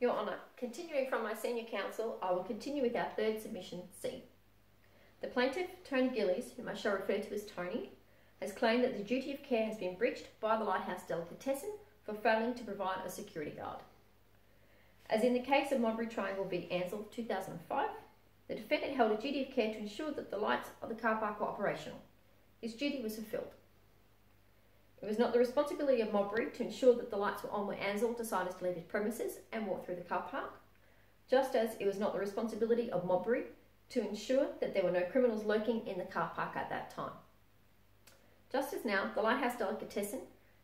Your Honour, continuing from my senior counsel, I will continue with our third submission C. The plaintiff, Tony Gillies, whom I shall refer to as Tony, has claimed that the duty of care has been breached by the Lighthouse Delicatessen for failing to provide a security guard. As in the case of Modbury Triangle v Ansell 2005, the defendant held a duty of care to ensure that the lights of the car park were operational. His duty was fulfilled. It was not the responsibility of Modbury to ensure that the lights were on when Ansell decided to leave his premises and walk through the car park, just as it was not the responsibility of Modbury to ensure that there were no criminals lurking in the car park at that time. Just as now, the Lighthouse Delicatessen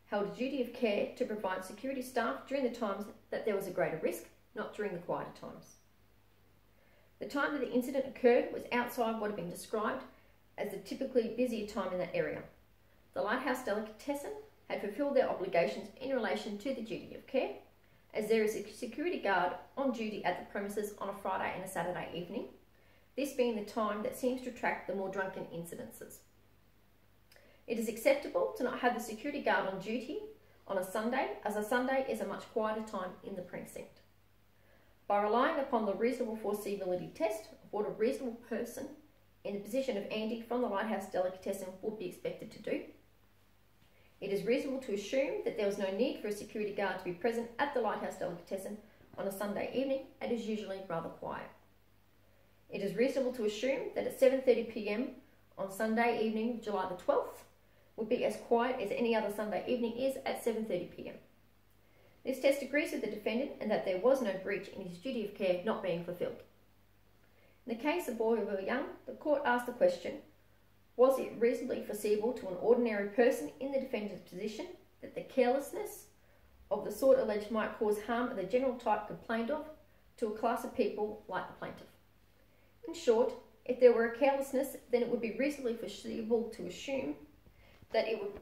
held a duty of care to provide security staff during the times that there was a greater risk, not during the quieter times. The time that the incident occurred was outside what had been described as the typically busier time in that area. The Lighthouse Delicatessen had fulfilled their obligations in relation to the duty of care, as there is a security guard on duty at the premises on a Friday and a Saturday evening, this being the time that seems to attract the more drunken incidences. It is acceptable to not have the security guard on duty on a Sunday, as a Sunday is a much quieter time in the precinct. By relying upon the reasonable foreseeability test of what a reasonable person in the position of Andy from the Lighthouse Delicatessen would be expected to do, it is reasonable to assume that there was no need for a security guard to be present at the Lighthouse Delicatessen on a Sunday evening and is usually rather quiet. It is reasonable to assume that at 7:30 p.m. on Sunday evening, July the 12th, would be as quiet as any other Sunday evening is at 7:30 p.m. This test agrees with the defendant and that there was no breach in his duty of care not being fulfilled. In the case of Boyville Young, the court asked the question, was it reasonably foreseeable to an ordinary person in the defendant's position that the carelessness of the sort alleged might cause harm of the general type complained of to a class of people like the plaintiff? In short, if there were a carelessness, then it would be reasonably foreseeable to assume that it would